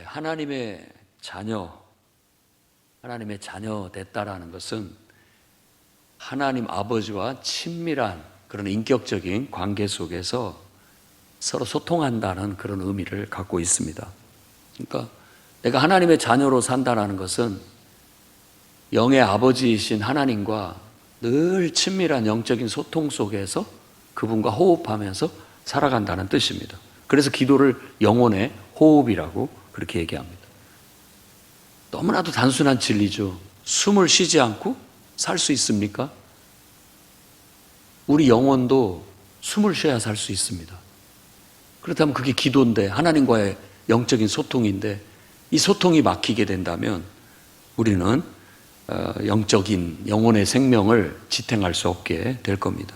하나님의 자녀 됐다라는 것은 하나님 아버지와 친밀한 그런 인격적인 관계 속에서 서로 소통한다는 그런 의미를 갖고 있습니다. 그러니까 내가 하나님의 자녀로 산다는 것은 영의 아버지이신 하나님과 늘 친밀한 영적인 소통 속에서 그분과 호흡하면서 살아간다는 뜻입니다. 그래서 기도를 영혼의 호흡이라고 그렇게 얘기합니다. 너무나도 단순한 진리죠. 숨을 쉬지 않고 살 수 있습니까? 우리 영혼도 숨을 쉬어야 살 수 있습니다. 그렇다면 그게 기도인데, 하나님과의 영적인 소통인데, 이 소통이 막히게 된다면 우리는 영적인 영혼의 생명을 지탱할 수 없게 될 겁니다.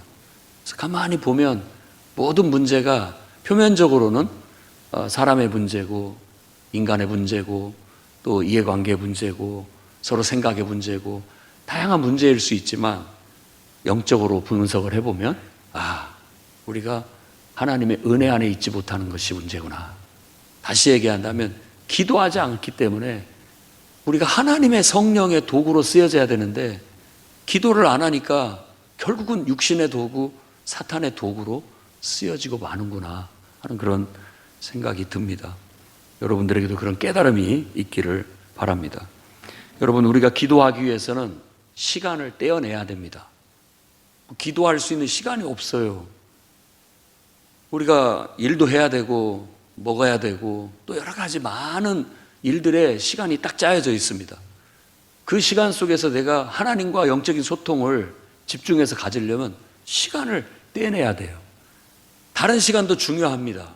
그래서 가만히 보면 모든 문제가 표면적으로는 사람의 문제고, 인간의 문제고, 또 이해관계 문제고, 서로 생각의 문제고, 다양한 문제일 수 있지만 영적으로 분석을 해보면 우리가 하나님의 은혜 안에 있지 못하는 것이 문제구나. 다시 얘기한다면 기도하지 않기 때문에 우리가 하나님의 성령의 도구로 쓰여져야 되는데 기도를 안 하니까 결국은 육신의 도구, 사탄의 도구로 쓰여지고 마는구나 하는 그런 생각이 듭니다. 여러분들에게도 그런 깨달음이 있기를 바랍니다. 여러분, 우리가 기도하기 위해서는 시간을 떼어내야 됩니다. 기도할 수 있는 시간이 없어요. 우리가 일도 해야 되고 먹어야 되고 또 여러 가지 많은 일들에 시간이 딱 짜여져 있습니다. 그 시간 속에서 내가 하나님과 영적인 소통을 집중해서 가지려면 시간을 떼내야 돼요. 다른 시간도 중요합니다.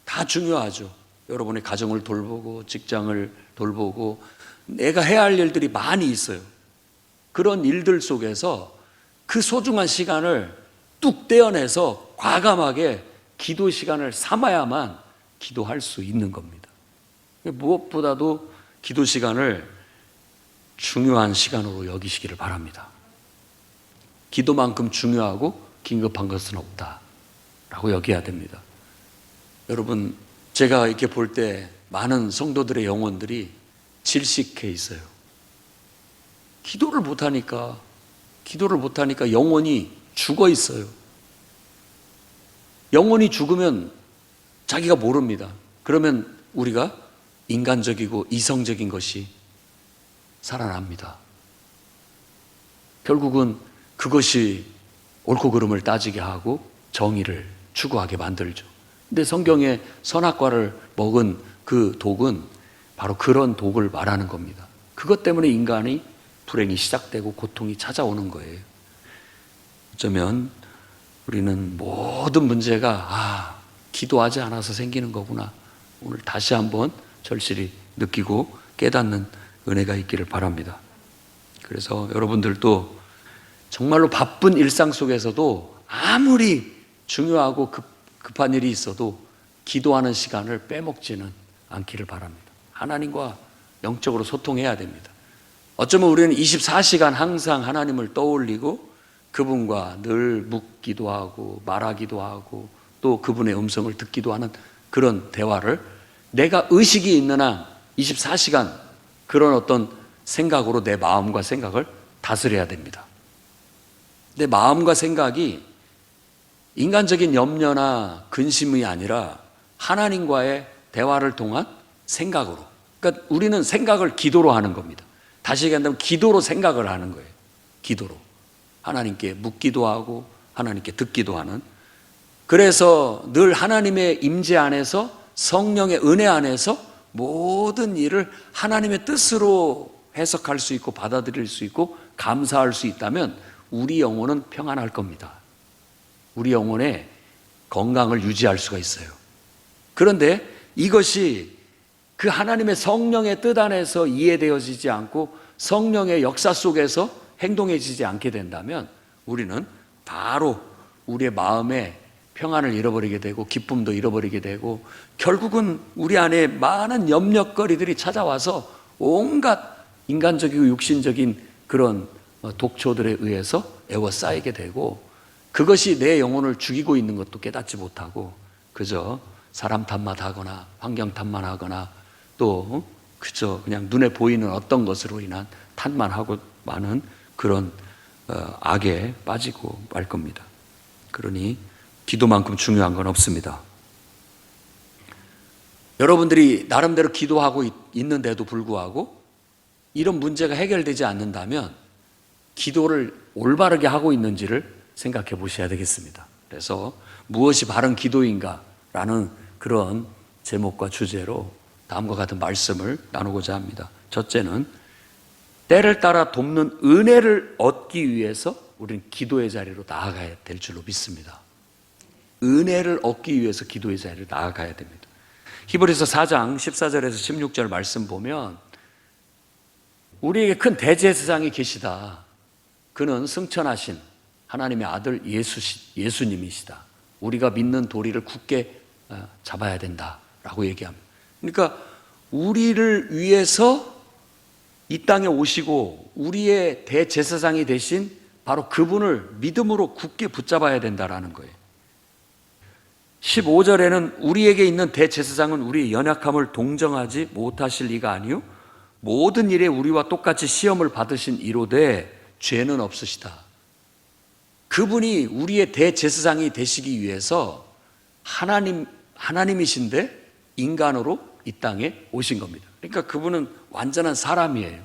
다 중요하죠. 여러분의 가정을 돌보고 직장을 돌보고 내가 해야 할 일들이 많이 있어요. 그런 일들 속에서 그 소중한 시간을 뚝 떼어내서 과감하게 기도 시간을 삼아야만 기도할 수 있는 겁니다. 무엇보다도 기도 시간을 중요한 시간으로 여기시기를 바랍니다. 기도만큼 중요하고 긴급한 것은 없다라고 여겨야 됩니다. 여러분, 제가 이렇게 볼 때 많은 성도들의 영혼들이 질식해 있어요. 기도를 못하니까 영혼이 죽어 있어요. 영혼이 죽으면 자기가 모릅니다. 그러면 우리가 인간적이고 이성적인 것이 살아납니다. 결국은 그것이 옳고 그름을 따지게 하고 정의를 추구하게 만들죠. 근데 성경에 선악과를 먹은 그 독은 바로 그런 독을 말하는 겁니다. 그것 때문에 인간이 불행이 시작되고 고통이 찾아오는 거예요. 어쩌면 우리는 모든 문제가 기도하지 않아서 생기는 거구나, 오늘 다시 한번 절실히 느끼고 깨닫는 은혜가 있기를 바랍니다. 그래서 여러분들도 정말로 바쁜 일상 속에서도 아무리 중요하고 급한 일이 있어도 기도하는 시간을 빼먹지는 않기를 바랍니다. 하나님과 영적으로 소통해야 됩니다. 어쩌면 우리는 24시간 항상 하나님을 떠올리고 그분과 늘 묻기도 하고 말하기도 하고 또 그분의 음성을 듣기도 하는 그런 대화를 내가 의식이 있는 한 24시간 그런 어떤 생각으로 내 마음과 생각을 다스려야 됩니다. 내 마음과 생각이 인간적인 염려나 근심이 아니라 하나님과의 대화를 통한 생각으로, 그러니까 우리는 생각을 기도로 하는 겁니다. 다시 얘기한다면 기도로 생각을 하는 거예요. 기도로 하나님께 묻기도 하고 하나님께 듣기도 하는, 그래서 늘 하나님의 임재 안에서 성령의 은혜 안에서 모든 일을 하나님의 뜻으로 해석할 수 있고 받아들일 수 있고 감사할 수 있다면 우리 영혼은 평안할 겁니다. 우리 영혼의 건강을 유지할 수가 있어요. 그런데 이것이 그 하나님의 성령의 뜻 안에서 이해되어지지 않고 성령의 역사 속에서 행동해지지 않게 된다면 우리는 바로 우리의 마음에 평안을 잃어버리게 되고 기쁨도 잃어버리게 되고 결국은 우리 안에 많은 염려거리들이 찾아와서 온갖 인간적이고 육신적인 그런 독초들에 의해서 애워싸이게 되고 그것이 내 영혼을 죽이고 있는 것도 깨닫지 못하고 그저 사람 탓만 하거나 환경 탓만 하거나 또 그저 그냥 눈에 보이는 어떤 것으로 인한 탓만하고 많은 그런 악에 빠지고 말 겁니다. 그러니 기도만큼 중요한 건 없습니다. 여러분들이 나름대로 기도하고 있는데도 불구하고 이런 문제가 해결되지 않는다면 기도를 올바르게 하고 있는지를 생각해 보셔야 되겠습니다. 그래서 무엇이 바른 기도인가 라는 그런 제목과 주제로 다음과 같은 말씀을 나누고자 합니다. 첫째는 때를 따라 돕는 은혜를 얻기 위해서 우리는 기도의 자리로 나아가야 될 줄로 믿습니다. 은혜를 얻기 위해서 기도의 자리로 나아가야 됩니다. 히브리서 4장 14절에서 16절 말씀 보면 우리에게 큰 대제사장이 계시다. 그는 승천하신 하나님의 아들 예수님이시다. 우리가 믿는 도리를 굳게 잡아야 된다라고 얘기합니다. 그러니까 우리를 위해서 이 땅에 오시고 우리의 대제사장이 되신 바로 그분을 믿음으로 굳게 붙잡아야 된다라는 거예요. 15절에는 우리에게 있는 대제사장은 우리의 연약함을 동정하지 못하실 리가 아니요 모든 일에 우리와 똑같이 시험을 받으신 이로되 죄는 없으시다. 그분이 우리의 대제사장이 되시기 위해서 하나님이신데 인간으로 이 땅에 오신 겁니다. 그러니까 그분은 완전한 사람이에요.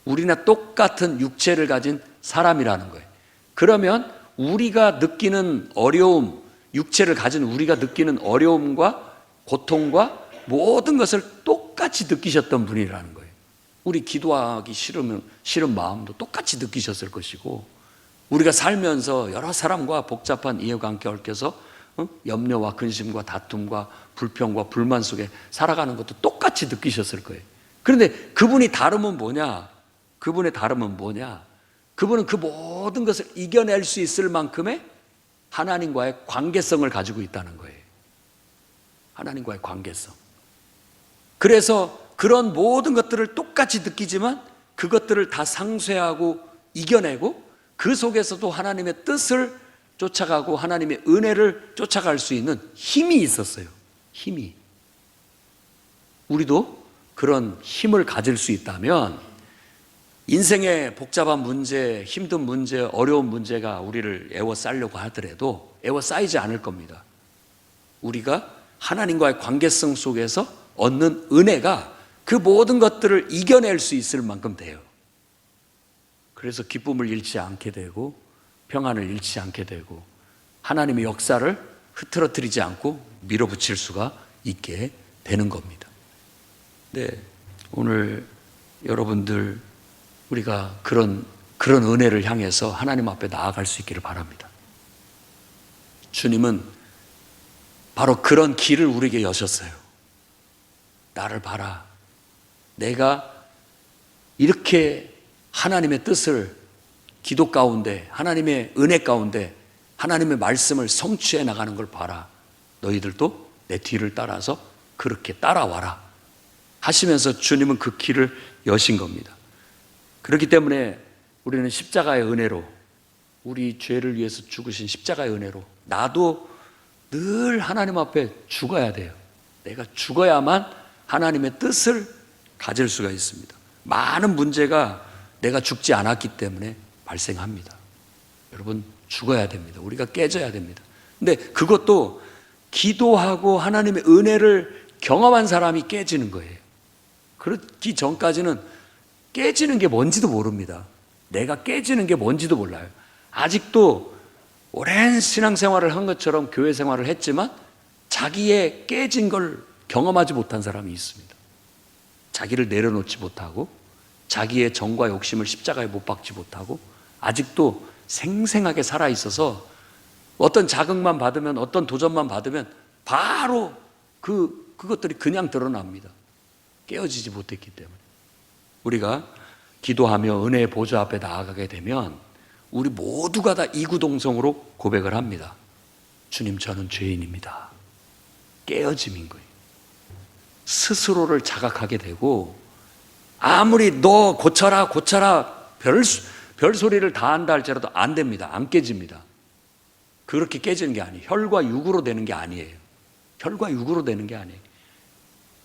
우리나 똑같은 육체를 가진 사람이라는 거예요. 그러면 우리가 느끼는 어려움, 육체를 가진 우리가 느끼는 어려움과 고통과 모든 것을 똑같이 느끼셨던 분이라는 거예요. 우리 기도하기 싫은 마음도 똑같이 느끼셨을 것이고 우리가 살면서 여러 사람과 복잡한 이해관계 얽혀서 염려와 근심과 다툼과 불평과 불만 속에 살아가는 것도 똑같이 느끼셨을 거예요. 그런데 그분의 다름은 뭐냐? 그분은 그 모든 것을 이겨낼 수 있을 만큼의 하나님과의 관계성을 가지고 있다는 거예요. 하나님과의 관계성. 그래서 그런 모든 것들을 똑같이 느끼지만 그것들을 다 상쇄하고 이겨내고 그 속에서도 하나님의 뜻을 쫓아가고 하나님의 은혜를 쫓아갈 수 있는 힘이 있었어요. 힘이. 우리도 그런 힘을 가질 수 있다면 인생의 복잡한 문제, 힘든 문제, 어려운 문제가 우리를 애워싸려고 하더라도 애워싸이지 않을 겁니다. 우리가 하나님과의 관계성 속에서 얻는 은혜가 그 모든 것들을 이겨낼 수 있을 만큼 돼요. 그래서 기쁨을 잃지 않게 되고 평안을 잃지 않게 되고 하나님의 역사를 흐트러뜨리지 않고 밀어붙일 수가 있게 되는 겁니다. 네, 오늘 여러분들 우리가 그런 은혜를 향해서 하나님 앞에 나아갈 수 있기를 바랍니다. 주님은 바로 그런 길을 우리에게 여셨어요. 나를 봐라. 내가 이렇게 하나님의 뜻을 기도 가운데, 하나님의 은혜 가운데 하나님의 말씀을 성취해 나가는 걸 봐라. 너희들도 내 뒤를 따라서 그렇게 따라와라 하시면서 주님은 그 길을 여신 겁니다. 그렇기 때문에 우리는 십자가의 은혜로, 우리 죄를 위해서 죽으신 십자가의 은혜로 나도 늘 하나님 앞에 죽어야 돼요. 내가 죽어야만 하나님의 뜻을 가질 수가 있습니다. 많은 문제가 내가 죽지 않았기 때문에 발생합니다. 여러분, 죽어야 됩니다. 우리가 깨져야 됩니다. 근데 그것도 기도하고 하나님의 은혜를 경험한 사람이 깨지는 거예요. 그렇기 전까지는 깨지는 게 뭔지도 모릅니다. 내가 깨지는 게 뭔지도 몰라요. 아직도 오랜 신앙생활을 한 것처럼 교회 생활을 했지만 자기의 깨진 걸 경험하지 못한 사람이 있습니다. 자기를 내려놓지 못하고 자기의 정과 욕심을 십자가에 못 박지 못하고 아직도 생생하게 살아있어서 어떤 자극만 받으면, 어떤 도전만 받으면 바로 그것들이 그냥 드러납니다. 깨어지지 못했기 때문에. 우리가 기도하며 은혜의 보좌 앞에 나아가게 되면 우리 모두가 다 이구동성으로 고백을 합니다. 주님, 저는 죄인입니다. 깨어짐인 거예요. 스스로를 자각하게 되고 아무리 너 고쳐라 별소리를 다 한다 할지라도 안 됩니다. 안 깨집니다. 그렇게 깨지는 게 아니에요. 혈과 육으로 되는 게 아니에요. 혈과 육으로 되는 게 아니에요.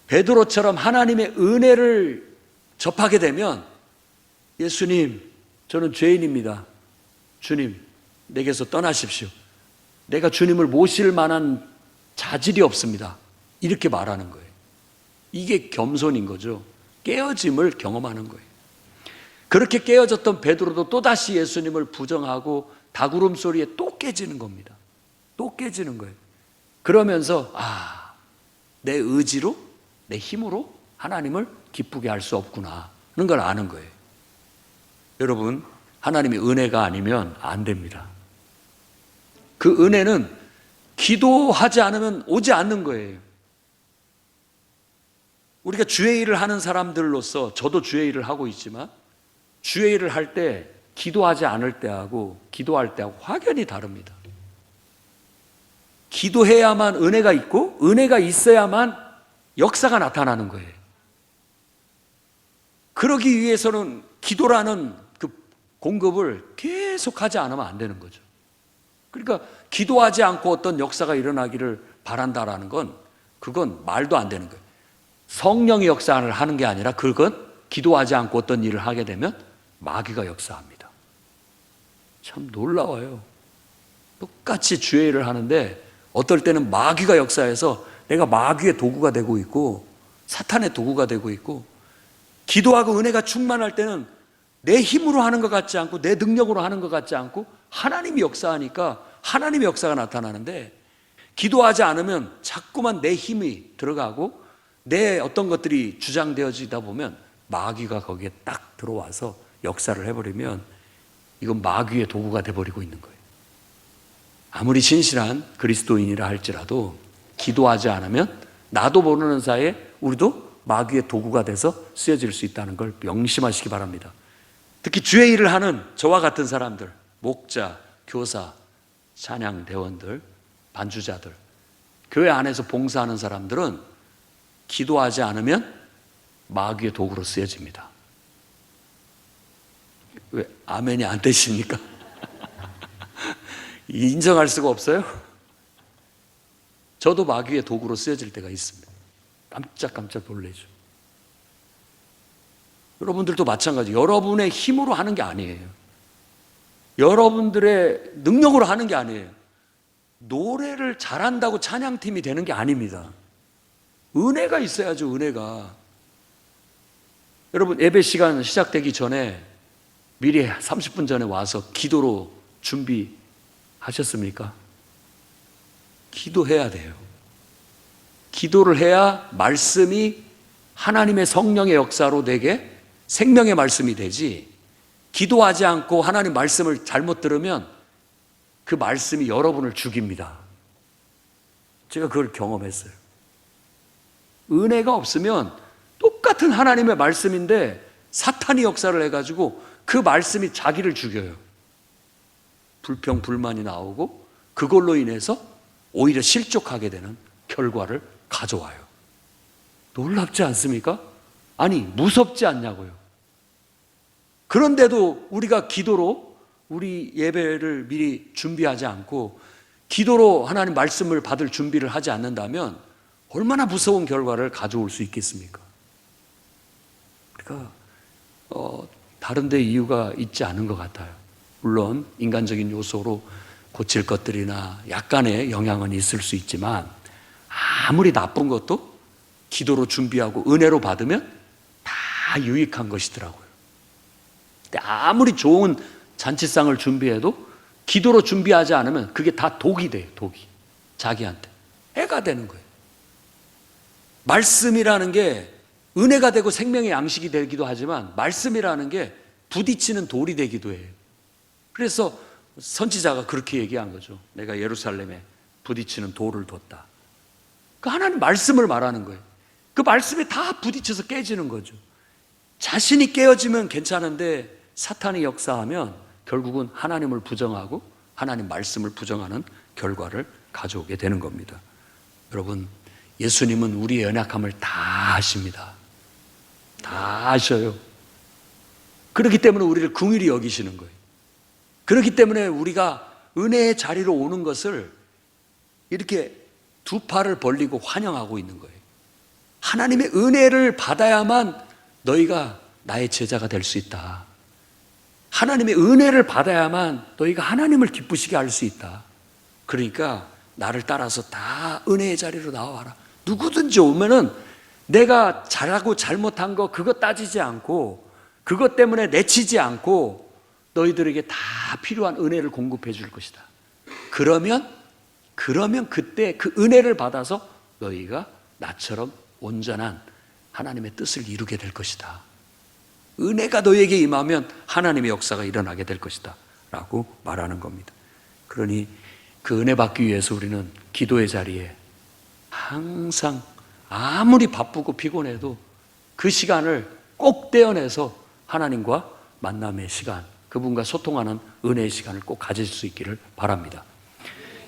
베드로처럼 하나님의 은혜를 접하게 되면 예수님, 저는 죄인입니다. 주님, 내게서 떠나십시오. 내가 주님을 모실 만한 자질이 없습니다. 이렇게 말하는 거예요. 이게 겸손인 거죠. 깨어짐을 경험하는 거예요. 그렇게 깨어졌던 베드로도 또다시 예수님을 부정하고 닭울음 소리에 또 깨지는 겁니다. 또 깨지는 거예요. 그러면서 내 의지로, 내 힘으로 하나님을 기쁘게 할 수 없구나 하는 걸 아는 거예요. 여러분, 하나님의 은혜가 아니면 안 됩니다. 그 은혜는 기도하지 않으면 오지 않는 거예요. 우리가 주의 일을 하는 사람들로서, 저도 주의 일을 하고 있지만 주의 일을 할 때 기도하지 않을 때하고 기도할 때하고 확연히 다릅니다. 기도해야만 은혜가 있고 은혜가 있어야만 역사가 나타나는 거예요. 그러기 위해서는 기도라는 그 공급을 계속 하지 않으면 안 되는 거죠. 그러니까 기도하지 않고 어떤 역사가 일어나기를 바란다라는 건 그건 말도 안 되는 거예요. 성령의 역사를 하는 게 아니라 그건 기도하지 않고 어떤 일을 하게 되면 마귀가 역사합니다. 참 놀라워요. 똑같이 주의 일을 하는데 어떨 때는 마귀가 역사해서 내가 마귀의 도구가 되고 있고 사탄의 도구가 되고 있고, 기도하고 은혜가 충만할 때는 내 힘으로 하는 것 같지 않고 내 능력으로 하는 것 같지 않고 하나님이 역사하니까 하나님의 역사가 나타나는데, 기도하지 않으면 자꾸만 내 힘이 들어가고 내 어떤 것들이 주장되어지다 보면 마귀가 거기에 딱 들어와서 역사를 해버리면 이건 마귀의 도구가 돼버리고 있는 거예요. 아무리 신실한 그리스도인이라 할지라도 기도하지 않으면 나도 모르는 사이에 우리도 마귀의 도구가 돼서 쓰여질 수 있다는 걸 명심하시기 바랍니다. 특히 주의 일을 하는 저와 같은 사람들, 목자, 교사, 찬양대원들, 반주자들, 교회 안에서 봉사하는 사람들은 기도하지 않으면 마귀의 도구로 쓰여집니다. 왜 아멘이 안 되십니까? 인정할 수가 없어요? 저도 마귀의 도구로 쓰여질 때가 있습니다. 깜짝깜짝 놀라죠. 여러분들도 마찬가지. 여러분의 힘으로 하는 게 아니에요. 여러분들의 능력으로 하는 게 아니에요. 노래를 잘한다고 찬양팀이 되는 게 아닙니다. 은혜가 있어야죠. 은혜가. 여러분, 예배 시간 시작되기 전에 미리 30분 전에 와서 기도로 준비하셨습니까? 기도해야 돼요. 기도를 해야 말씀이 하나님의 성령의 역사로 내게 생명의 말씀이 되지, 기도하지 않고 하나님 말씀을 잘못 들으면 그 말씀이 여러분을 죽입니다. 제가 그걸 경험했어요. 은혜가 없으면 똑같은 하나님의 말씀인데 사탄이 역사를 해가지고 그 말씀이 자기를 죽여요. 불평, 불만이 나오고 그걸로 인해서 오히려 실족하게 되는 결과를 가져와요. 놀랍지 않습니까? 아니, 무섭지 않냐고요. 그런데도 우리가 기도로 우리 예배를 미리 준비하지 않고 기도로 하나님 말씀을 받을 준비를 하지 않는다면 얼마나 무서운 결과를 가져올 수 있겠습니까? 그러니까 다른 데 이유가 있지 않은 것 같아요. 물론 인간적인 요소로 고칠 것들이나 약간의 영향은 있을 수 있지만 아무리 나쁜 것도 기도로 준비하고 은혜로 받으면 다 유익한 것이더라고요. 근데 아무리 좋은 잔치상을 준비해도 기도로 준비하지 않으면 그게 다 독이 돼요. 독이. 자기한테 해가 되는 거예요. 말씀이라는 게 은혜가 되고 생명의 양식이 되기도 하지만 말씀이라는 게 부딪히는 돌이 되기도 해요. 그래서 선지자가 그렇게 얘기한 거죠. 내가 예루살렘에 부딪히는 돌을 뒀다. 그 하나님 말씀을 말하는 거예요. 그 말씀에 다 부딪혀서 깨지는 거죠. 자신이 깨어지면 괜찮은데 사탄이 역사하면 결국은 하나님을 부정하고 하나님 말씀을 부정하는 결과를 가져오게 되는 겁니다. 여러분, 예수님은 우리의 연약함을 다 아십니다. 다 아셔요. 그렇기 때문에 우리를 긍휼히 여기시는 거예요. 그렇기 때문에 우리가 은혜의 자리로 오는 것을 이렇게 두 팔을 벌리고 환영하고 있는 거예요. 하나님의 은혜를 받아야만 너희가 나의 제자가 될 수 있다. 하나님의 은혜를 받아야만 너희가 하나님을 기쁘시게 할 수 있다. 그러니까 나를 따라서 다 은혜의 자리로 나와라. 누구든지 오면은 내가 잘하고 잘못한 거 그거 따지지 않고, 그것 때문에 내치지 않고 너희들에게 다 필요한 은혜를 공급해 줄 것이다. 그러면 그때 그 은혜를 받아서 너희가 나처럼 온전한 하나님의 뜻을 이루게 될 것이다. 은혜가 너희에게 임하면 하나님의 역사가 일어나게 될 것이다 라고 말하는 겁니다. 그러니 그 은혜 받기 위해서 우리는 기도의 자리에 항상 아무리 바쁘고 피곤해도 그 시간을 꼭 떼어내서 하나님과 만남의 시간, 그분과 소통하는 은혜의 시간을 꼭 가질 수 있기를 바랍니다.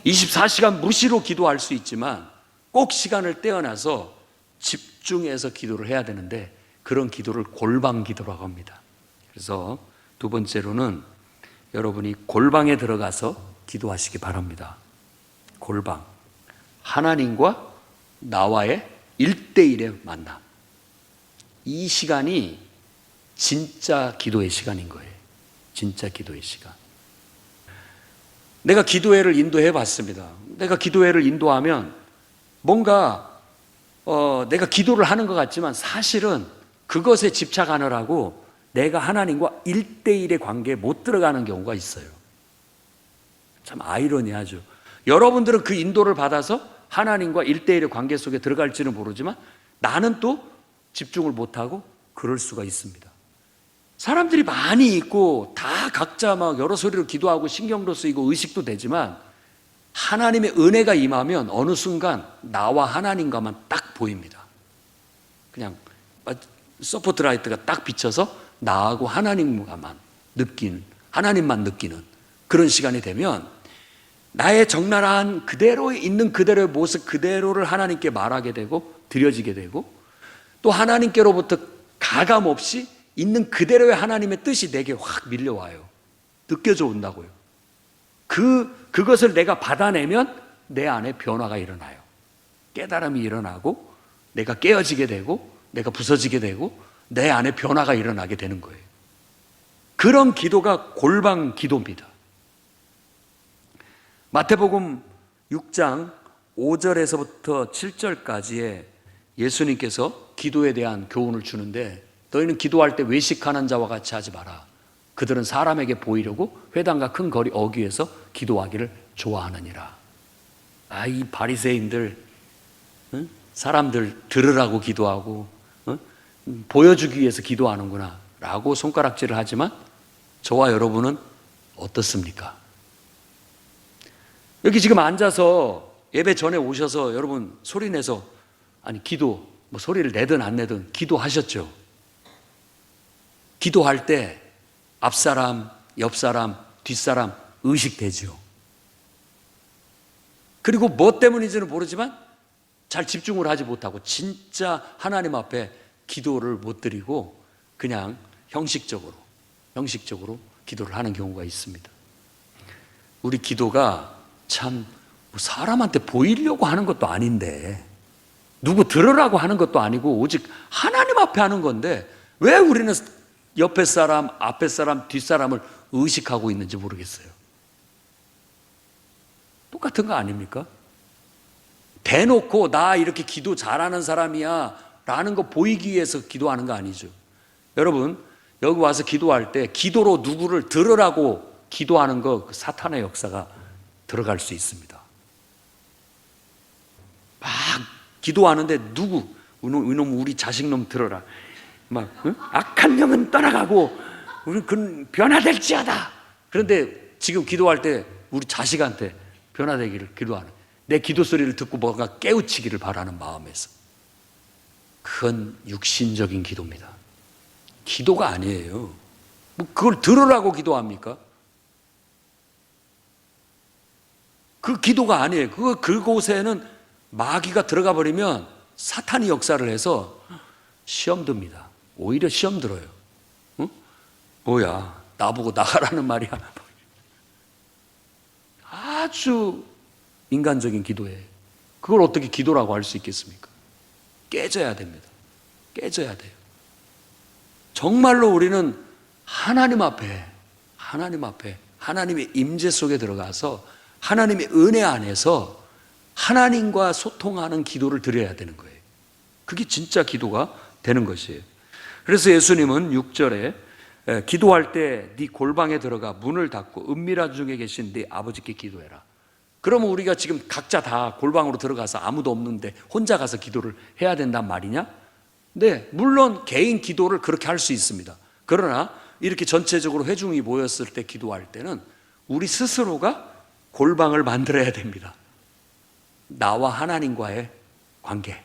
24시간 무시로 기도할 수 있지만 꼭 시간을 떼어놔서 집중해서 기도를 해야 되는데, 그런 기도를 골방 기도라고 합니다. 그래서 두 번째로는 여러분이 골방에 들어가서 기도하시기 바랍니다. 골방, 하나님과 나와의 1대1의 만남. 이 시간이 진짜 기도의 시간인 거예요. 진짜 기도의 시간. 내가 기도회를 인도해 봤습니다. 내가 기도회를 인도하면 뭔가 내가 기도를 하는 것 같지만 사실은 그것에 집착하느라고 내가 하나님과 1대1의 관계에 못 들어가는 경우가 있어요. 참 아이러니하죠. 여러분들은 그 인도를 받아서 하나님과 1대1의 관계 속에 들어갈지는 모르지만 나는 또 집중을 못하고 그럴 수가 있습니다. 사람들이 많이 있고 다 각자 막 여러 소리로 기도하고 신경도 쓰이고 의식도 되지만 하나님의 은혜가 임하면 어느 순간 나와 하나님과만 딱 보입니다. 그냥 서포트라이트가 딱 비쳐서 나하고 하나님과만 느끼는, 하나님만 느끼는 그런 시간이 되면 나의 적나라한 그대로 있는 그대로의 모습 그대로를 하나님께 말하게 되고 드려지게 되고, 또 하나님께로부터 가감 없이 있는 그대로의 하나님의 뜻이 내게 확 밀려와요. 느껴져 온다고요. 그것을 내가 받아내면 내 안에 변화가 일어나요. 깨달음이 일어나고 내가 깨어지게 되고 내가 부서지게 되고 내 안에 변화가 일어나게 되는 거예요. 그런 기도가 골방 기도입니다. 마태복음 6장 5절에서부터 7절까지에 예수님께서 기도에 대한 교훈을 주는데, 너희는 기도할 때 외식하는 자와 같이 하지 마라. 그들은 사람에게 보이려고 회당과 큰 거리 어귀에서 기도하기를 좋아하느니라. 이 바리새인들, 사람들 들으라고 기도하고 보여주기 위해서 기도하는구나 라고 손가락질을 하지만 저와 여러분은 어떻습니까? 여기 지금 앉아서 예배 전에 오셔서 여러분 소리내서, 아니 기도 뭐 소리를 내든 안 내든 기도하셨죠? 기도할 때 앞사람, 옆사람, 뒷사람 의식되죠. 그리고 뭐 때문인지는 모르지만 잘 집중을 하지 못하고 진짜 하나님 앞에 기도를 못 드리고 그냥 형식적으로 기도를 하는 경우가 있습니다. 우리 기도가 참 사람한테 보이려고 하는 것도 아닌데, 누구 들으라고 하는 것도 아니고 오직 하나님 앞에 하는 건데 왜 우리는 옆에 사람, 앞에 사람, 뒷사람을 의식하고 있는지 모르겠어요. 똑같은 거 아닙니까? 대놓고 나 이렇게 기도 잘하는 사람이야 라는 거 보이기 위해서 기도하는 거 아니죠. 여러분 여기 와서 기도할 때 기도로 누구를 들으라고 기도하는 거, 그 사탄의 역사가 들어갈 수 있습니다. 막 기도하는데 누구, 이놈 우리 자식놈 들어라, 막 악한 영은 떠나가고 우리 그 변화될지어다. 그런데 지금 기도할 때 우리 자식한테 변화되기를 기도하는, 내 기도 소리를 듣고 뭔가 깨우치기를 바라는 마음에서, 그건 육신적인 기도입니다. 기도가 아니에요. 뭐 그걸 들으라고 기도합니까? 그 기도가 아니에요. 그곳에는 마귀가 들어가 버리면 사탄이 역사를 해서 시험 듭니다. 오히려 시험 들어요. 응? 뭐야, 나보고 나가라는 말이야. 아주 인간적인 기도예요. 그걸 어떻게 기도라고 할 수 있겠습니까? 깨져야 됩니다. 깨져야 돼요. 정말로 우리는 하나님 앞에 하나님의 임재 속에 들어가서 하나님의 은혜 안에서 하나님과 소통하는 기도를 드려야 되는 거예요. 그게 진짜 기도가 되는 것이에요. 그래서 예수님은 6절에 기도할 때 네 골방에 들어가 문을 닫고 은밀한 중에 계신 네 아버지께 기도해라. 그러면 우리가 지금 각자 다 골방으로 들어가서 아무도 없는데 혼자 가서 기도를 해야 된단 말이냐? 네, 물론 개인 기도를 그렇게 할 수 있습니다. 그러나 이렇게 전체적으로 회중이 모였을 때 기도할 때는 우리 스스로가 골방을 만들어야 됩니다. 나와 하나님과의 관계.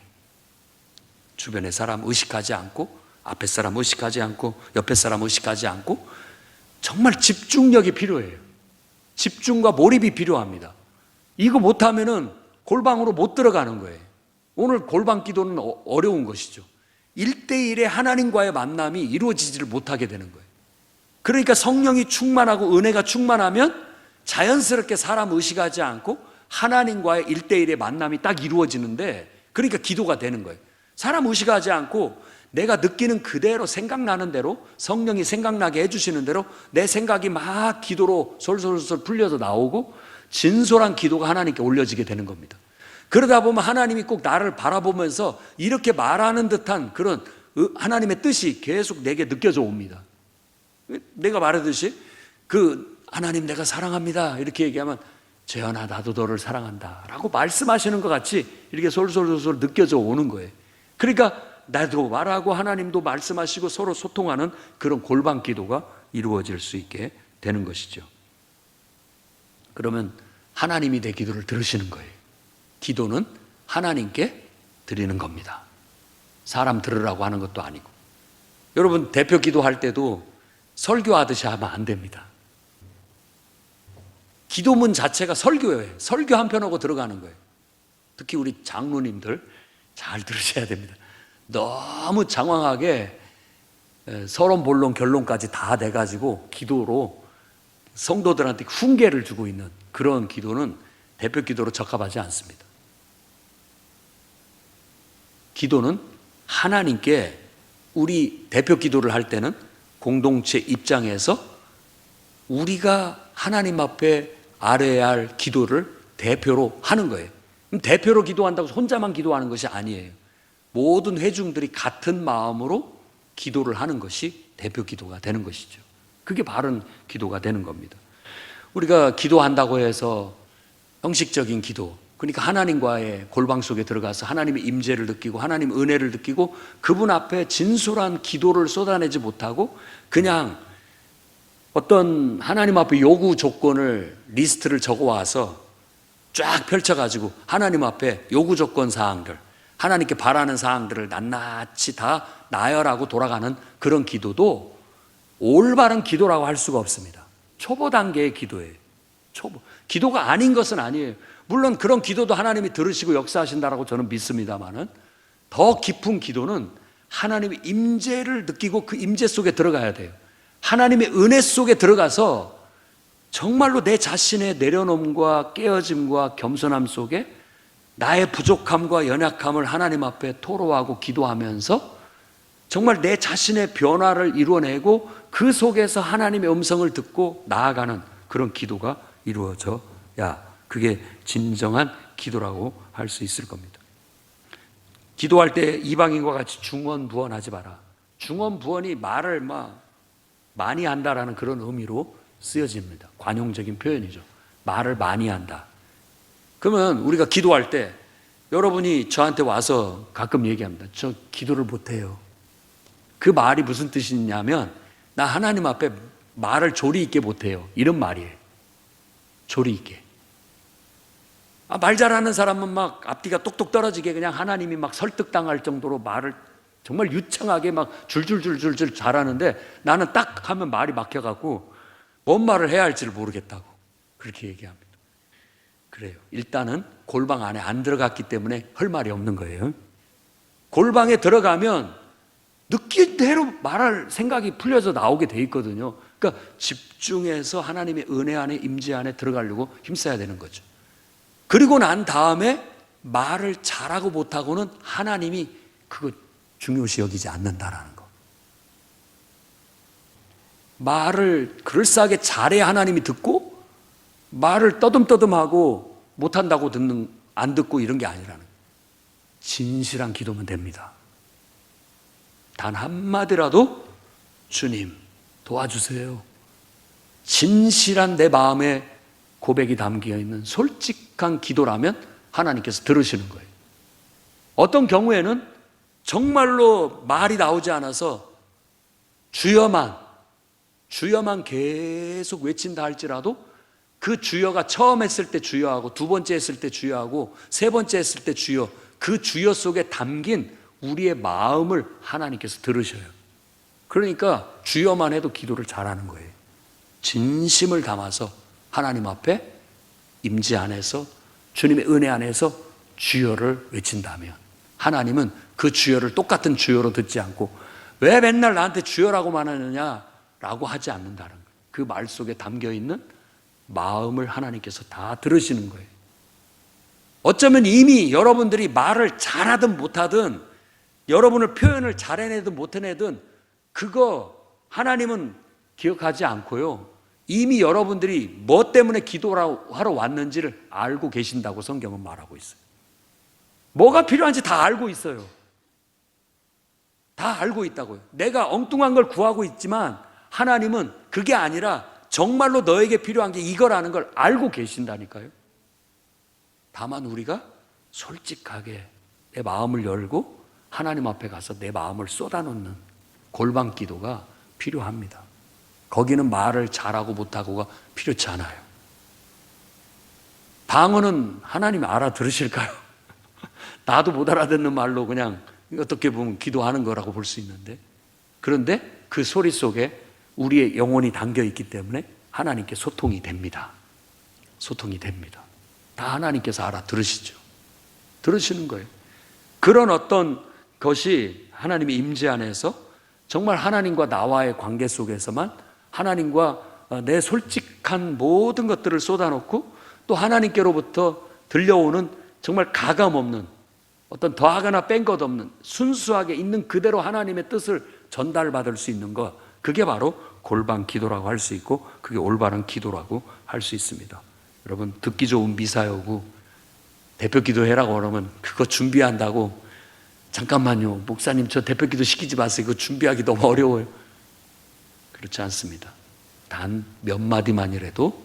주변의 사람 의식하지 않고, 앞에 사람 의식하지 않고, 옆에 사람 의식하지 않고, 정말 집중력이 필요해요. 집중과 몰입이 필요합니다. 이거 못하면은 골방으로 못 들어가는 거예요. 오늘 골방 기도는 어려운 것이죠. 1대1의 하나님과의 만남이 이루어지지를 못하게 되는 거예요. 그러니까 성령이 충만하고 은혜가 충만하면 자연스럽게 사람 의식하지 않고 하나님과의 1대1의 만남이 딱 이루어지는데, 그러니까 기도가 되는 거예요. 사람 의식하지 않고 내가 느끼는 그대로 생각나는 대로, 성령이 생각나게 해주시는 대로 내 생각이 막 기도로 솔솔솔 풀려서 나오고 진솔한 기도가 하나님께 올려지게 되는 겁니다. 그러다 보면 하나님이 꼭 나를 바라보면서 이렇게 말하는 듯한 그런 하나님의 뜻이 계속 내게 느껴져 옵니다. 내가 말하듯이 하나님 내가 사랑합니다 이렇게 얘기하면 재현아 나도 너를 사랑한다 라고 말씀하시는 것 같이 이렇게 솔솔솔솔 느껴져 오는 거예요. 그러니까 나도 말하고 하나님도 말씀하시고 서로 소통하는 그런 골방 기도가 이루어질 수 있게 되는 것이죠. 그러면 하나님이 내 기도를 들으시는 거예요. 기도는 하나님께 드리는 겁니다. 사람 들으라고 하는 것도 아니고. 여러분 대표 기도할 때도 설교하듯이 하면 안 됩니다. 기도문 자체가 설교예요. 설교 한 편 하고 들어가는 거예요. 특히 우리 장로님들 잘 들으셔야 됩니다. 너무 장황하게 서론 본론 결론까지 다 내가지고 기도로 성도들한테 훈계를 주고 있는 그런 기도는 대표 기도로 적합하지 않습니다. 기도는 하나님께, 우리 대표 기도를 할 때는 공동체 입장에서 우리가 하나님 앞에 아뢰야 할 기도를 대표로 하는 거예요. 그럼 대표로 기도한다고 해서 혼자만 기도하는 것이 아니에요. 모든 회중들이 같은 마음으로 기도를 하는 것이 대표 기도가 되는 것이죠. 그게 바른 기도가 되는 겁니다. 우리가 기도한다고 해서 형식적인 기도, 그러니까 하나님과의 골방 속에 들어가서 하나님의 임재를 느끼고 하나님 은혜를 느끼고 그분 앞에 진솔한 기도를 쏟아내지 못하고 그냥 어떤 하나님 앞에 요구 조건을 리스트를 적어와서 쫙 펼쳐가지고 하나님 앞에 요구 조건 사항들, 하나님께 바라는 사항들을 낱낱이 다 나열하고 돌아가는 그런 기도도 올바른 기도라고 할 수가 없습니다. 초보 단계의 기도예요. 기도가 아닌 것은 아니에요. 물론 그런 기도도 하나님이 들으시고 역사하신다라고 저는 믿습니다만은 더 깊은 기도는 하나님의 임재를 느끼고 그 임재 속에 들어가야 돼요. 하나님의 은혜 속에 들어가서 정말로 내 자신의 내려놓음과 깨어짐과 겸손함 속에 나의 부족함과 연약함을 하나님 앞에 토로하고 기도하면서 정말 내 자신의 변화를 이루어내고 그 속에서 하나님의 음성을 듣고 나아가는 그런 기도가 이루어져야 그게 진정한 기도라고 할 수 있을 겁니다. 기도할 때 이방인과 같이 중언부언하지 마라. 중언부언이 말을 많이 한다라는 그런 의미로 쓰여집니다. 관용적인 표현이죠. 말을 많이 한다. 그러면 우리가 기도할 때 여러분이 저한테 와서 가끔 얘기합니다. 저 기도를 못해요. 그 말이 무슨 뜻이냐면 나 하나님 앞에 말을 조리 있게 못해요. 이런 말이에요. 조리 있게. 말 잘하는 사람은 막 앞뒤가 똑똑 떨어지게 그냥 하나님이 막 설득당할 정도로 말을 정말 유창하게 막 줄줄줄줄줄 잘하는데 나는 딱 하면 말이 막혀갖고 뭔 말을 해야 할지를 모르겠다고 그렇게 얘기합니다. 그래요. 일단은 골방 안에 안 들어갔기 때문에 할 말이 없는 거예요. 골방에 들어가면 느낀 대로 말할 생각이 풀려서 나오게 돼 있거든요. 그러니까 집중해서 하나님의 은혜 안에 임재 안에 들어가려고 힘써야 되는 거죠. 그리고 난 다음에 말을 잘하고 못하고는 하나님이 그거 중요시 여기지 않는다라는 거. 말을 그럴싸하게 잘해야 하나님이 듣고, 말을 떠듬떠듬하고 못한다고 안 듣고 이런 게 아니라는 거예요. 진실한 기도면 됩니다. 단 한마디라도 주님 도와주세요. 진실한 내 마음에 고백이 담겨 있는 솔직한 기도라면 하나님께서 들으시는 거예요. 어떤 경우에는 정말로 말이 나오지 않아서 주여만 계속 외친다 할지라도 그 주여가 처음 했을 때 주여하고 두 번째 했을 때 주여하고 세 번째 했을 때 주여, 그 주여 속에 담긴 우리의 마음을 하나님께서 들으셔요. 그러니까 주여만 해도 기도를 잘하는 거예요. 진심을 담아서 하나님 앞에 임재 안에서 주님의 은혜 안에서 주여를 외친다면 하나님은 그 주여를 똑같은 주여로 듣지 않고 왜 맨날 나한테 주여라고만 하느냐라고 하지 않는다는 거예요. 그 말 속에 담겨있는 마음을 하나님께서 다 들으시는 거예요. 어쩌면 이미 여러분들이 말을 잘하든 못하든 여러분을 표현을 잘해내든 못해내든 그거 하나님은 기억하지 않고요. 이미 여러분들이 뭐 때문에 기도하러 왔는지를 알고 계신다고 성경은 말하고 있어요. 뭐가 필요한지 다 알고 있어요. 다 알고 있다고요. 내가 엉뚱한 걸 구하고 있지만 하나님은 그게 아니라 정말로 너에게 필요한 게 이거라는 걸 알고 계신다니까요. 다만 우리가 솔직하게 내 마음을 열고 하나님 앞에 가서 내 마음을 쏟아놓는 골방 기도가 필요합니다. 거기는 말을 잘하고 못하고가 필요치 않아요. 방언은 하나님이 알아들으실까요? 나도 못 알아듣는 말로 그냥 어떻게 보면 기도하는 거라고 볼 수 있는데, 그런데 그 소리 속에 우리의 영혼이 담겨 있기 때문에 하나님께 소통이 됩니다. 소통이 됩니다. 다 하나님께서 알아들으시죠. 들으시는 거예요. 그런 어떤 것이 하나님의 임재 안에서 정말 하나님과 나와의 관계 속에서만 하나님과 내 솔직한 모든 것들을 쏟아놓고 또 하나님께로부터 들려오는 정말 가감없는 어떤 더하거나 뺀 것 없는 순수하게 있는 그대로 하나님의 뜻을 전달받을 수 있는 것, 그게 바로 골방 기도라고 할 수 있고 그게 올바른 기도라고 할 수 있습니다. 여러분, 듣기 좋은 미사여고 대표 기도해라고 그러면 그거 준비한다고 잠깐만요 목사님 저 대표 기도 시키지 마세요. 그거 준비하기 너무 어려워요. 그렇지 않습니다. 단 몇 마디만이라도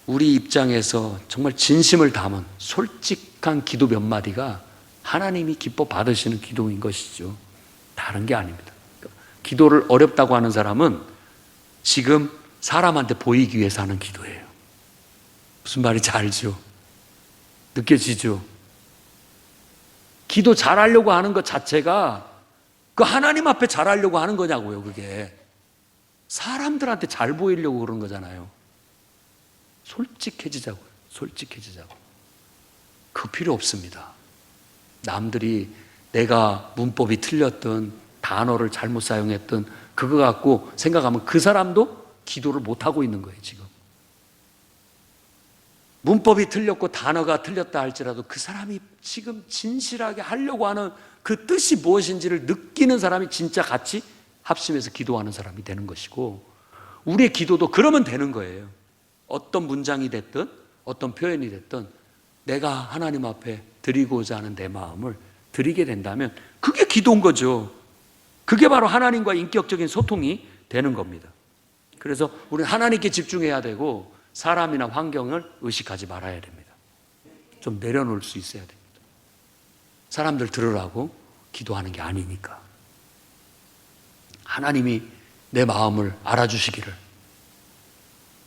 우리 입장에서 정말 진심을 담은 솔직한 기도 몇 마디가 하나님이 기뻐 받으시는 기도인 것이죠. 다른 게 아닙니다. 기도를 어렵다고 하는 사람은 지금 사람한테 보이기 위해서 하는 기도예요. 무슨 말인지 알죠? 느껴지죠? 기도 잘하려고 하는 것 자체가 그 하나님 앞에 잘하려고 하는 거냐고요. 그게 사람들한테 잘 보이려고 그런 거잖아요. 솔직해지자고요. 솔직해지자고. 그 필요 없습니다. 남들이 내가 문법이 틀렸던 단어를 잘못 사용했던 그거 갖고 생각하면 그 사람도 기도를 못하고 있는 거예요. 지금 문법이 틀렸고 단어가 틀렸다 할지라도 그 사람이 지금 진실하게 하려고 하는 그 뜻이 무엇인지를 느끼는 사람이 진짜 같이 합심해서 기도하는 사람이 되는 것이고, 우리의 기도도 그러면 되는 거예요. 어떤 문장이 됐든 어떤 표현이 됐든 내가 하나님 앞에 드리고자 하는 내 마음을 드리게 된다면 그게 기도인 거죠. 그게 바로 하나님과 인격적인 소통이 되는 겁니다. 그래서 우리는 하나님께 집중해야 되고 사람이나 환경을 의식하지 말아야 됩니다. 좀 내려놓을 수 있어야 됩니다. 사람들 들으라고 기도하는 게 아니니까. 하나님이 내 마음을 알아주시기를,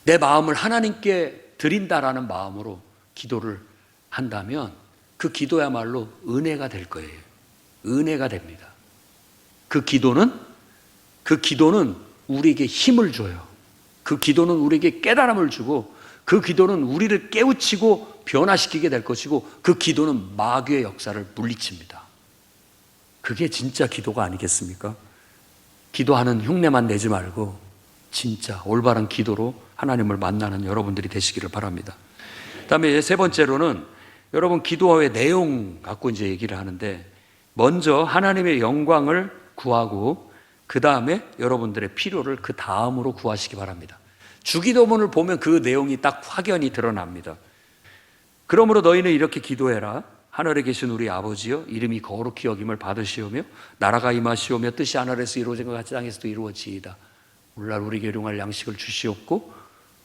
내 마음을 하나님께 드린다라는 마음으로 기도를 한다면 그 기도야말로 은혜가 될 거예요. 은혜가 됩니다. 그 기도는 우리에게 힘을 줘요. 그 기도는 우리에게 깨달음을 주고 그 기도는 우리를 깨우치고 변화시키게 될 것이고 그 기도는 마귀의 역사를 물리칩니다. 그게 진짜 기도가 아니겠습니까? 기도하는 흉내만 내지 말고 진짜 올바른 기도로 하나님을 만나는 여러분들이 되시기를 바랍니다. 그다음에 세 번째로는 여러분 기도의 내용 갖고 이제 얘기를 하는데, 먼저 하나님의 영광을 구하고 그 다음에 여러분들의 필요를 그 다음으로 구하시기 바랍니다. 주기도문을 보면 그 내용이 딱 확연히 드러납니다. 그러므로 너희는 이렇게 기도해라. 하늘에 계신 우리 아버지여, 이름이 거룩히 여김을 받으시오며 나라가 임하시오며 뜻이 하늘에서 이루어진 것 같이 땅에서도 이루어지이다. 오늘날 우리에게 일용할 양식을 주시옵고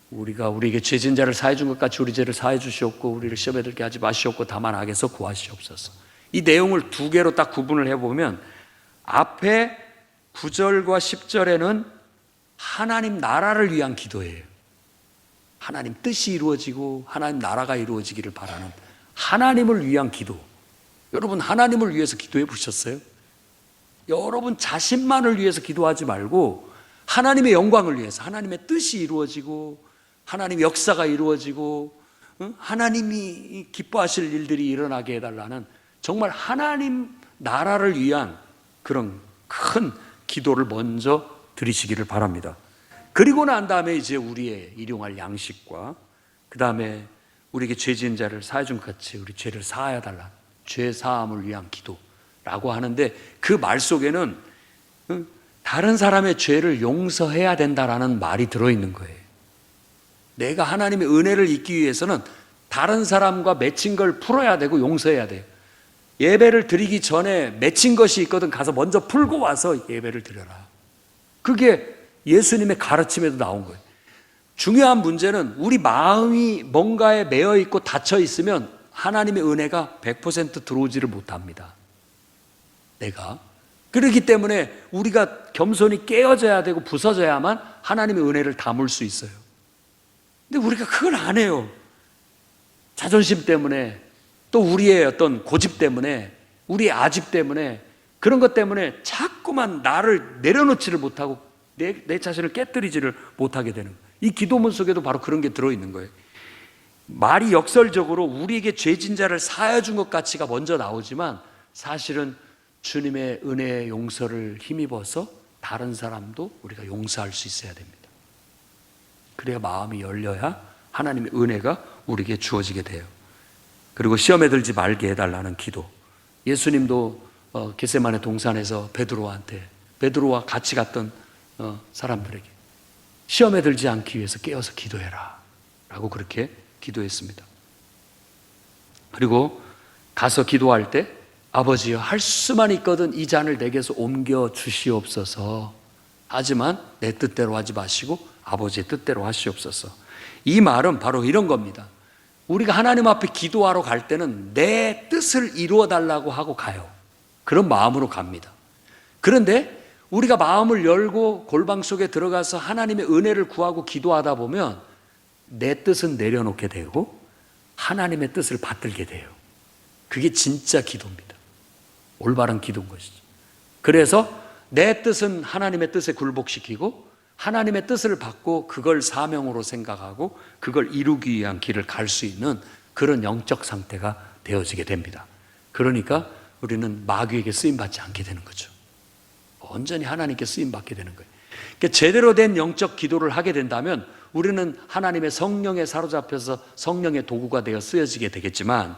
우리가 우리에게 죄진 자를 사해 준 것 같이 우리 죄를 사해 주시옵고 우리를 시험에 들게 하지 마시옵고 다만 악에서 구하시옵소서. 이 내용을 두 개로 딱 구분을 해보면 앞에 9절과 10절에는 하나님 나라를 위한 기도예요. 하나님 뜻이 이루어지고 하나님 나라가 이루어지기를 바라는 하나님을 위한 기도. 여러분 하나님을 위해서 기도해 보셨어요? 여러분 자신만을 위해서 기도하지 말고 하나님의 영광을 위해서, 하나님의 뜻이 이루어지고 하나님의 역사가 이루어지고 하나님이 기뻐하실 일들이 일어나게 해달라는 정말 하나님 나라를 위한 그런 큰 기도를 먼저 드리시기를 바랍니다. 그리고 난 다음에 이제 우리의 일용할 양식과 그 다음에 우리에게 죄 지은 자를 사해 준 것 같이 우리 죄를 사하여 달라, 죄 사함을 위한 기도라고 하는데 그 말 속에는 다른 사람의 죄를 용서해야 된다라는 말이 들어있는 거예요. 내가 하나님의 은혜를 잊기 위해서는 다른 사람과 맺힌 걸 풀어야 되고 용서해야 돼요. 예배를 드리기 전에 맺힌 것이 있거든 가서 먼저 풀고 와서 예배를 드려라. 그게 예수님의 가르침에도 나온 거예요. 중요한 문제는 우리 마음이 뭔가에 매여 있고 닫혀 있으면 하나님의 은혜가 100% 들어오지를 못합니다. 내가 그렇기 때문에 우리가 겸손히 깨어져야 되고 부서져야만 하나님의 은혜를 담을 수 있어요. 근데 우리가 그걸 안 해요. 자존심 때문에 또 우리의 어떤 고집 때문에 우리의 아집 때문에 그런 것 때문에 자꾸만 나를 내려놓지를 못하고 내 자신을 깨뜨리지를 못하게 되는 거예요. 이 기도문 속에도 바로 그런 게 들어있는 거예요. 말이 역설적으로 우리에게 죄진 자를 사하여 준 것 같이가 먼저 나오지만 사실은 주님의 은혜의 용서를 힘입어서 다른 사람도 우리가 용서할 수 있어야 됩니다. 그래야 마음이 열려야 하나님의 은혜가 우리에게 주어지게 돼요. 그리고 시험에 들지 말게 해달라는 기도. 예수님도 겟세마네 동산에서 베드로와 같이 갔던 사람들에게 시험에 들지 않기 위해서 깨어서 기도해라 라고 그렇게 기도했습니다. 그리고 가서 기도할 때 아버지여 할 수만 있거든 이 잔을 내게서 옮겨 주시옵소서. 하지만 내 뜻대로 하지 마시고 아버지의 뜻대로 하시옵소서. 이 말은 바로 이런 겁니다. 우리가 하나님 앞에 기도하러 갈 때는 내 뜻을 이루어 달라고 하고 가요. 그런 마음으로 갑니다. 그런데 우리가 마음을 열고 골방 속에 들어가서 하나님의 은혜를 구하고 기도하다 보면 내 뜻은 내려놓게 되고 하나님의 뜻을 받들게 돼요. 그게 진짜 기도입니다. 올바른 기도인 것이죠. 그래서 내 뜻은 하나님의 뜻에 굴복시키고 하나님의 뜻을 받고 그걸 사명으로 생각하고 그걸 이루기 위한 길을 갈 수 있는 그런 영적 상태가 되어지게 됩니다. 그러니까 우리는 마귀에게 쓰임받지 않게 되는 거죠. 온전히 하나님께 쓰임받게 되는 거예요. 그러니까 제대로 된 영적 기도를 하게 된다면 우리는 하나님의 성령에 사로잡혀서 성령의 도구가 되어 쓰여지게 되겠지만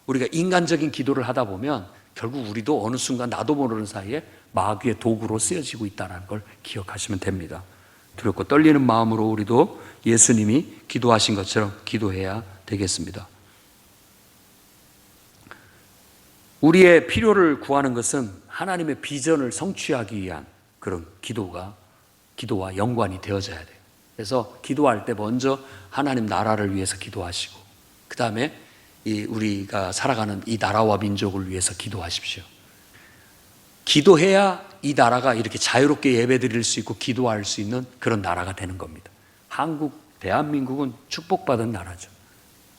우리가 인간적인 기도를 하다 보면 결국 우리도 어느 순간 나도 모르는 사이에 마귀의 도구로 쓰여지고 있다는 걸 기억하시면 됩니다. 두렵고 떨리는 마음으로 우리도 예수님이 기도하신 것처럼 기도해야 되겠습니다. 우리의 필요를 구하는 것은 하나님의 비전을 성취하기 위한 그런 기도와 연관이 되어져야 돼요. 그래서 기도할 때 먼저 하나님 나라를 위해서 기도하시고 그 다음에 우리가 살아가는 이 나라와 민족을 위해서 기도하십시오. 기도해야 이 나라가 이렇게 자유롭게 예배드릴 수 있고 기도할 수 있는 그런 나라가 되는 겁니다. 대한민국은 축복받은 나라죠.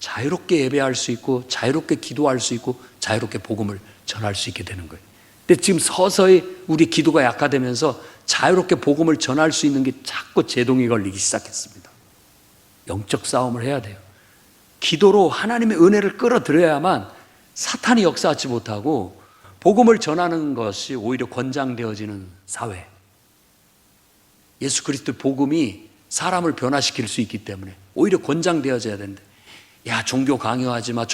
자유롭게 예배할 수 있고 자유롭게 기도할 수 있고 자유롭게 복음을 전할 수 있게 되는 거예요. 근데 지금 서서히 우리 기도가 약화되면서 자유롭게 복음을 전할 수 있는 게 자꾸 제동이 걸리기 시작했습니다. 영적 싸움을 해야 돼요. 기도로 하나님의 은혜를 끌어들여야만 사탄이 역사하지 못하고 복음을 전하는 것이 오히려 권장되어지는 사회. 예수 그리스도의 복음이 사람을 변화시킬 수 있기 때문에 오히려 권장되어져야 되는데 야 종교 강요하지 마.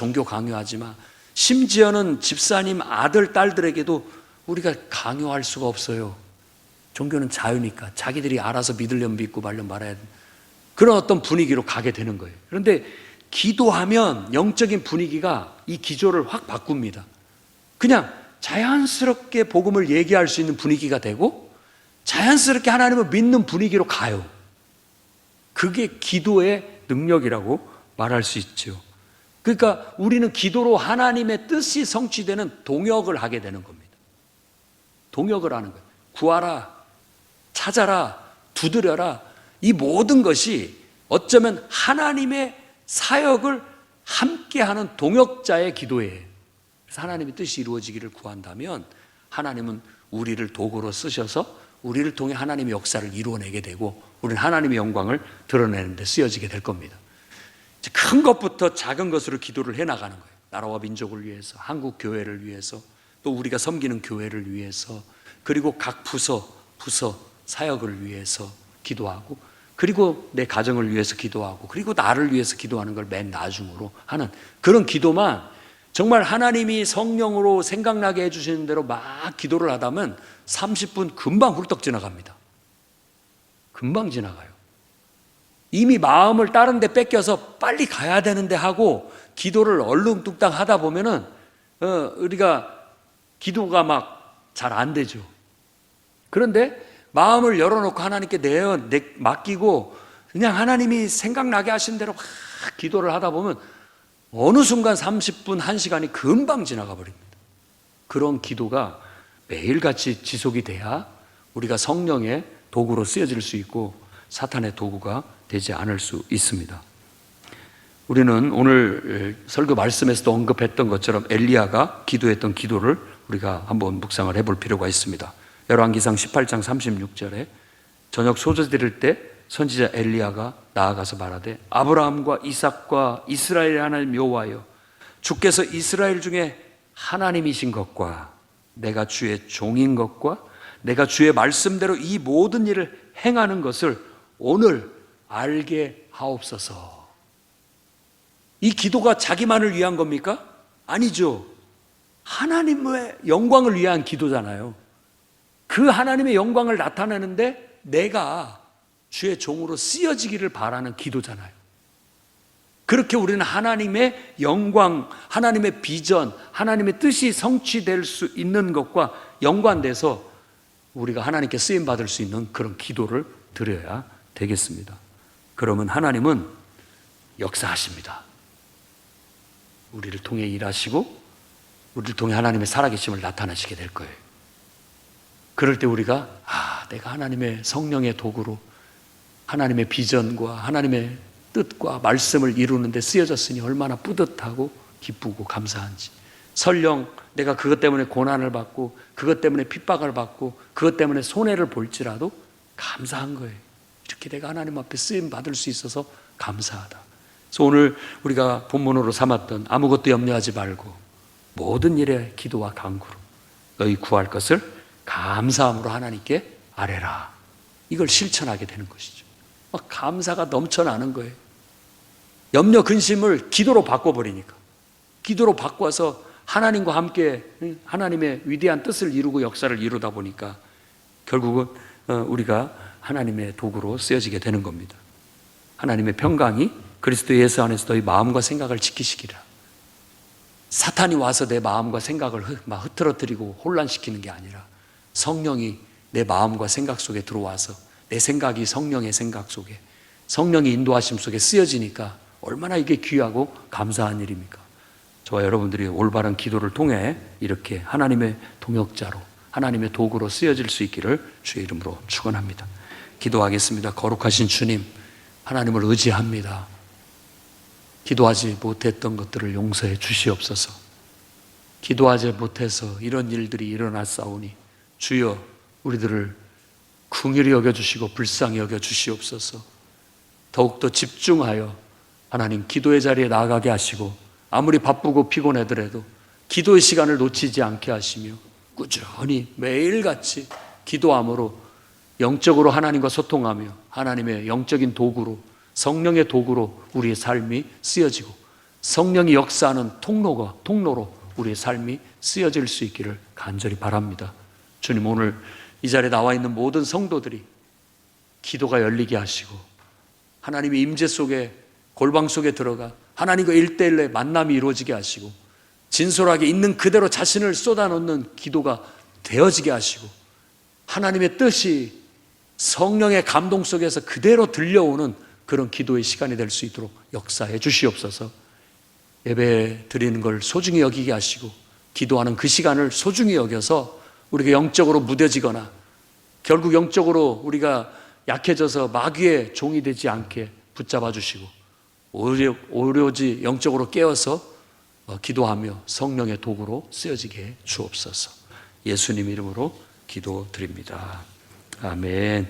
심지어는 집사님 아들, 딸들에게도 우리가 강요할 수가 없어요. 종교는 자유니까 자기들이 알아서 믿으려면 믿고 말려면 말아야 돼. 그런 어떤 분위기로 가게 되는 거예요. 그런데 기도하면 영적인 분위기가 이 기조를 확 바꿉니다. 그냥 자연스럽게 복음을 얘기할 수 있는 분위기가 되고 자연스럽게 하나님을 믿는 분위기로 가요. 그게 기도의 능력이라고 말할 수 있죠. 그러니까 우리는 기도로 하나님의 뜻이 성취되는 동역을 하게 되는 겁니다. 동역을 하는 거예요. 구하라, 찾아라, 두드려라. 이 모든 것이 어쩌면 하나님의 사역을 함께하는 동역자의 기도예요. 그래서 하나님의 뜻이 이루어지기를 구한다면 하나님은 우리를 도구로 쓰셔서 우리를 통해 하나님의 역사를 이루어내게 되고 우리는 하나님의 영광을 드러내는 데 쓰여지게 될 겁니다. 큰 것부터 작은 것으로 기도를 해나가는 거예요. 나라와 민족을 위해서, 한국 교회를 위해서, 또 우리가 섬기는 교회를 위해서, 그리고 각 부서 사역을 위해서 기도하고, 그리고 내 가정을 위해서 기도하고, 그리고 나를 위해서 기도하는 걸 맨 나중으로 하는 그런 기도만 정말 하나님이 성령으로 생각나게 해주시는 대로 막 기도를 하다면 30분 금방 훌떡 지나갑니다. 금방 지나가요. 이미 마음을 다른 데 뺏겨서 빨리 가야 되는데 하고 기도를 얼렁뚱땅 하다 보면은 우리가 기도가 막 잘 안 되죠. 그런데 마음을 열어놓고 하나님께 맡기고 그냥 하나님이 생각나게 하신 대로 막 기도를 하다 보면 어느 순간 30분, 1시간이 금방 지나가 버립니다. 그런 기도가 매일같이 지속이 돼야 우리가 성령의 도구로 쓰여질 수 있고 사탄의 도구가 되지 않을 수 있습니다. 우리는 오늘 설교 말씀에서도 언급했던 것처럼 엘리야가 기도했던 기도를 우리가 한번 묵상을 해볼 필요가 있습니다. 열왕기상 18장 36절에 저녁 소재 드릴 때 선지자 엘리야가 나아가서 말하되 아브라함과 이삭과 이스라엘의 하나님 여호와여, 주께서 이스라엘 중에 하나님이신 것과 내가 주의 종인 것과 내가 주의 말씀대로 이 모든 일을 행하는 것을 오늘 알게 하옵소서. 이 기도가 자기만을 위한 겁니까? 아니죠. 하나님의 영광을 위한 기도잖아요. 그 하나님의 영광을 나타내는데 내가 주의 종으로 쓰여지기를 바라는 기도잖아요. 그렇게 우리는 하나님의 영광, 하나님의 비전, 하나님의 뜻이 성취될 수 있는 것과 연관돼서 우리가 하나님께 쓰임받을 수 있는 그런 기도를 드려야 되겠습니다. 그러면 하나님은 역사하십니다. 우리를 통해 일하시고 우리를 통해 하나님의 살아계심을 나타내시게 될 거예요. 그럴 때 우리가 내가 하나님의 성령의 도구로 하나님의 비전과 하나님의 뜻과 말씀을 이루는 데 쓰여졌으니 얼마나 뿌듯하고 기쁘고 감사한지. 설령 내가 그것 때문에 고난을 받고 그것 때문에 핍박을 받고 그것 때문에 손해를 볼지라도 감사한 거예요. 이렇게 내가 하나님 앞에 쓰임 받을 수 있어서 감사하다. 그래서 오늘 우리가 본문으로 삼았던 아무것도 염려하지 말고 모든 일에 기도와 간구로 너희 구할 것을 감사함으로 하나님께 아뢰라. 이걸 실천하게 되는 것이죠. 막 감사가 넘쳐나는 거예요. 염려 근심을 기도로 바꿔버리니까. 기도로 바꿔서 하나님과 함께 하나님의 위대한 뜻을 이루고 역사를 이루다 보니까 결국은 우리가 하나님의 도구로 쓰여지게 되는 겁니다. 하나님의 평강이 그리스도 예수 안에서 너희 마음과 생각을 지키시기라. 사탄이 와서 내 마음과 생각을 막 흐트러뜨리고 혼란시키는 게 아니라 성령이 내 마음과 생각 속에 들어와서 내 생각이 성령의 생각 속에, 성령의 인도하심 속에 쓰여지니까 얼마나 이게 귀하고 감사한 일입니까? 저와 여러분들이 올바른 기도를 통해 이렇게 하나님의 동역자로, 하나님의 도구로 쓰여질 수 있기를 주의 이름으로 축원합니다. 기도하겠습니다. 거룩하신 주님, 하나님을 의지합니다. 기도하지 못했던 것들을 용서해 주시옵소서. 기도하지 못해서 이런 일들이 일어났사오니 주여 우리들을 긍휼히 여겨주시고 불쌍히 여겨주시옵소서. 더욱더 집중하여 하나님 기도의 자리에 나아가게 하시고 아무리 바쁘고 피곤하더라도 기도의 시간을 놓치지 않게 하시며 꾸준히 매일같이 기도함으로 영적으로 하나님과 소통하며 하나님의 영적인 도구로, 성령의 도구로 우리의 삶이 쓰여지고 성령이 역사하는 통로로 우리의 삶이 쓰여질 수 있기를 간절히 바랍니다. 주님, 오늘 이 자리에 나와 있는 모든 성도들이 기도가 열리게 하시고 하나님의 임재 속에, 골방 속에 들어가 하나님과 일대일의 만남이 이루어지게 하시고 진솔하게 있는 그대로 자신을 쏟아놓는 기도가 되어지게 하시고 하나님의 뜻이 성령의 감동 속에서 그대로 들려오는 그런 기도의 시간이 될 수 있도록 역사해 주시옵소서. 예배 드리는 걸 소중히 여기게 하시고 기도하는 그 시간을 소중히 여겨서 우리가 영적으로 무뎌지거나 결국 영적으로 우리가 약해져서 마귀의 종이 되지 않게 붙잡아 주시고 오로지 영적으로 깨어서 기도하며 성령의 도구로 쓰여지게 해 주옵소서. 예수님 이름으로 기도드립니다. 아멘.